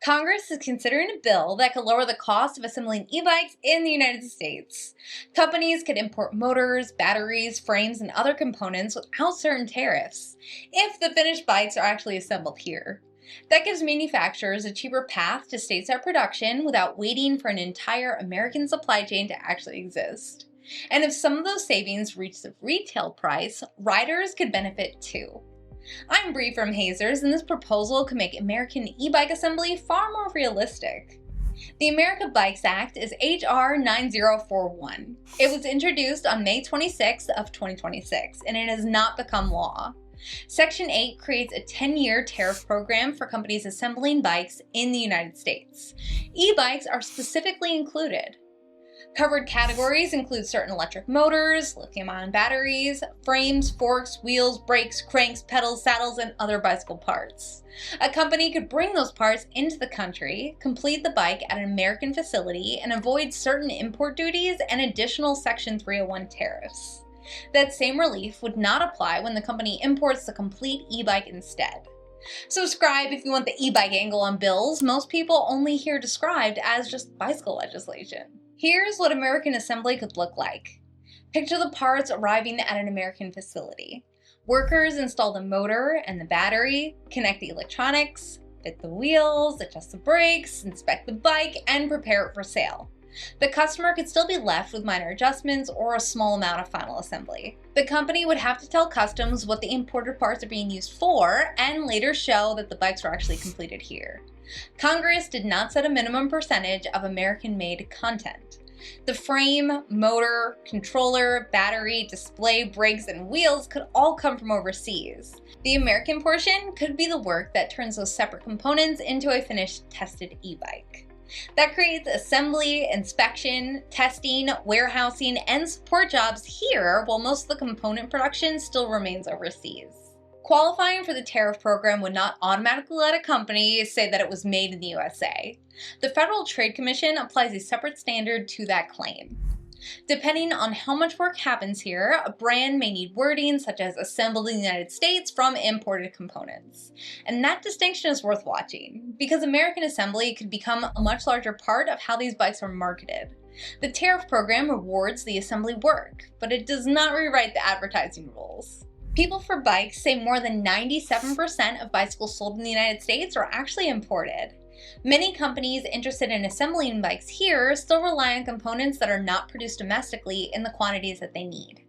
Congress is considering a bill that could lower the cost of assembling e-bikes in the United States. Companies could import motors, batteries, frames, and other components without certain tariffs, if the finished bikes are actually assembled here. That gives manufacturers a cheaper path to stateside production without waiting for an entire American supply chain to actually exist. And if some of those savings reach the retail price, riders could benefit too. I'm Bree from Hazers, and this proposal could make American e-bike assembly far more realistic. The America Bikes Act is H.R. 9041. It was introduced on May 26 of 2026, and it has not become law. Section 8 creates a 10-year tariff program for companies assembling bikes in the United States. E-bikes are specifically included. Covered categories include certain electric motors, lithium-ion batteries, frames, forks, wheels, brakes, cranks, pedals, saddles, and other bicycle parts. A company could bring those parts into the country, complete the bike at an American facility, and avoid certain import duties and additional Section 301 tariffs. That same relief would not apply when the company imports the complete e-bike instead. Subscribe if you want the e-bike angle on bills most people only hear described as just bicycle legislation. Here's what American assembly could look like. Picture the parts arriving at an American facility. Workers install the motor and the battery, connect the electronics, fit the wheels, adjust the brakes, inspect the bike, and prepare it for sale. The customer could still be left with minor adjustments or a small amount of final assembly. The company would have to tell customs what the imported parts are being used for and later show that the bikes were actually completed here. Congress did not set a minimum percentage of American-made content. The frame, motor, controller, battery, display, brakes, and wheels could all come from overseas. The American portion could be the work that turns those separate components into a finished, tested e-bike. That creates assembly, inspection, testing, warehousing, and support jobs here, while most of the component production still remains overseas. Qualifying for the tariff program would not automatically let a company say that it was made in the USA. The Federal Trade Commission applies a separate standard to that claim. Depending on how much work happens here, a brand may need wording such as assembled in the United States from imported components. And that distinction is worth watching, because American assembly could become a much larger part of how these bikes are marketed. The tariff program rewards the assembly work, but it does not rewrite the advertising rules. People for Bikes say more than 97% of bicycles sold in the United States are actually imported. Many companies interested in assembling bikes here still rely on components that are not produced domestically in the quantities that they need.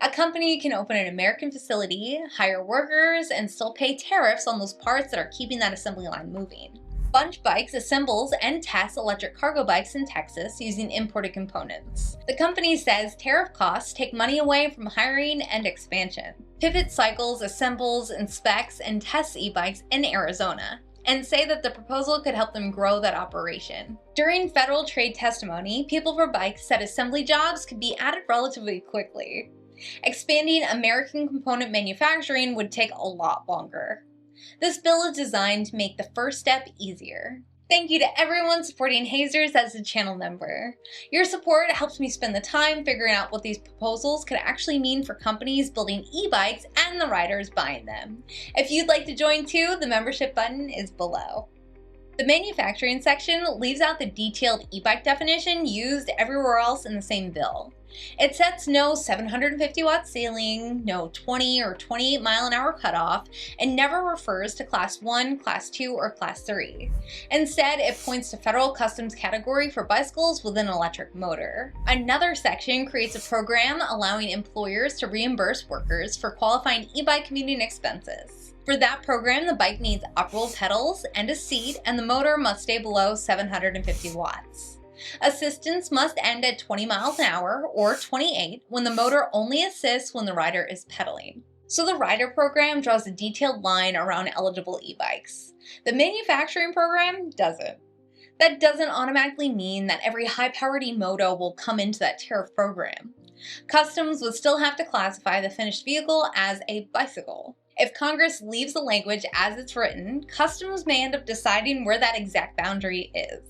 A company can open an American facility, hire workers, and still pay tariffs on those parts that are keeping that assembly line moving. Bunch Bikes assembles and tests electric cargo bikes in Texas using imported components. The company says tariff costs take money away from hiring and expansion. Pivot Cycles assembles, inspects, and tests e-bikes in Arizona, and say that the proposal could help them grow that operation. During federal trade testimony, People for Bikes said assembly jobs could be added relatively quickly. Expanding American component manufacturing would take a lot longer. This bill is designed to make the first step easier. Thank you to everyone supporting Hazers as a channel member. Your support helps me spend the time figuring out what these proposals could actually mean for companies building e-bikes and the riders buying them. If you'd like to join too, the membership button is below. The manufacturing section leaves out the detailed e-bike definition used everywhere else in the same bill. It sets no 750-watt ceiling, no 20 or 28 mile an hour cutoff, and never refers to Class 1, Class 2, or Class 3. Instead, it points to federal customs category for bicycles with an electric motor. Another section creates a program allowing employers to reimburse workers for qualifying e-bike commuting expenses. For that program, the bike needs operable pedals and a seat, and the motor must stay below 750 watts. Assistance must end at 20 miles an hour or 28 when the motor only assists when the rider is pedaling. So the rider program draws a detailed line around eligible e-bikes. The manufacturing program doesn't. That doesn't automatically mean that every high-powered e-moto will come into that tariff program. Customs would still have to classify the finished vehicle as a bicycle. If Congress leaves the language as it's written, Customs may end up deciding where that exact boundary is.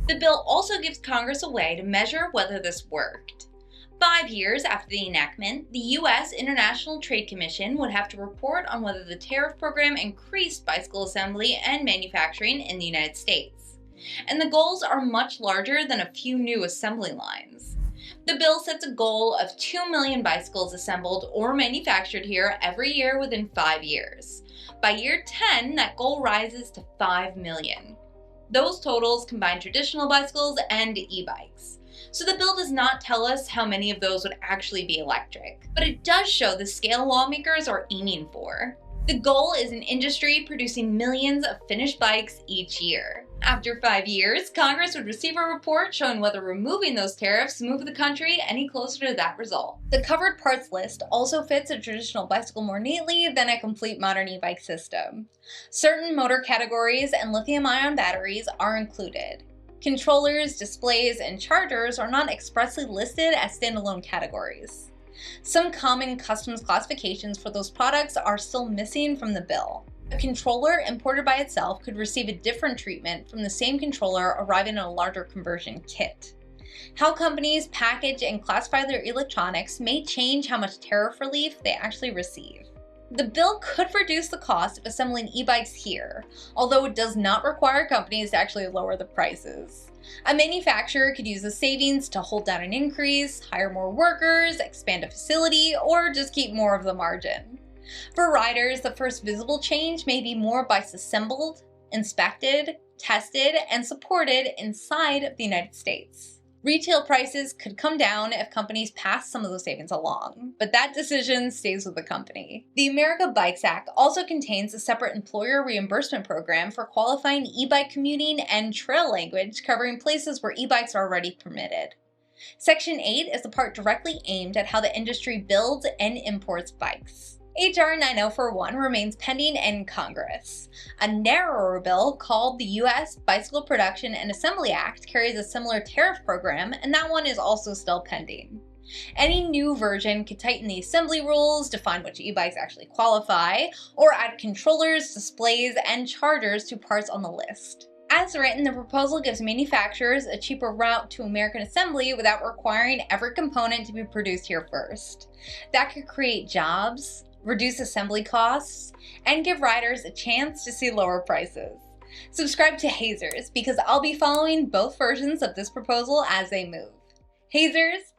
The bill also gives Congress a way to measure whether this worked. 5 years after the enactment, the U.S. International Trade Commission would have to report on whether the tariff program increased bicycle assembly and manufacturing in the United States. and the goals are much larger than a few new assembly lines. The bill sets a goal of 2 million bicycles assembled or manufactured here every year within 5 years. By year 10, that goal rises to 5 million. Those totals combine traditional bicycles and e-bikes. So the bill does not tell us how many of those would actually be electric, but it does show the scale lawmakers are aiming for. The goal is an industry producing millions of finished bikes each year. After 5 years, Congress would receive a report showing whether removing those tariffs moved the country any closer to that result. The covered parts list also fits a traditional bicycle more neatly than a complete modern e-bike system. Certain motor categories and lithium-ion batteries are included. Controllers, displays, and chargers are not expressly listed as standalone categories. Some common customs classifications for those products are still missing from the bill. A controller imported by itself could receive a different treatment from the same controller arriving in a larger conversion kit. How companies package and classify their electronics may change how much tariff relief they actually receive. The bill could reduce the cost of assembling e-bikes here, although it does not require companies to actually lower the prices. A manufacturer could use the savings to hold down an increase, hire more workers, expand a facility, or just keep more of the margin. For riders, the first visible change may be more bikes assembled, inspected, tested, and supported inside of the United States. Retail prices could come down if companies pass some of those savings along, but that decision stays with the company. The America Bikes Act also contains a separate employer reimbursement program for qualifying e-bike commuting and trail language covering places where e-bikes are already permitted. Section 8 is the part directly aimed at how the industry builds and imports bikes. H.R. 9041 remains pending in Congress. A narrower bill called the U.S. Bicycle Production and Assembly Act carries a similar tariff program, and that one is also still pending. Any new version could tighten the assembly rules, define which e-bikes actually qualify, or add controllers, displays, and chargers to parts on the list. As written, the proposal gives manufacturers a cheaper route to American assembly without requiring every component to be produced here first. That could create jobs, reduce assembly costs, and give riders a chance to see lower prices. Subscribe to Hazers because I'll be following both versions of this proposal as they move. Hazers,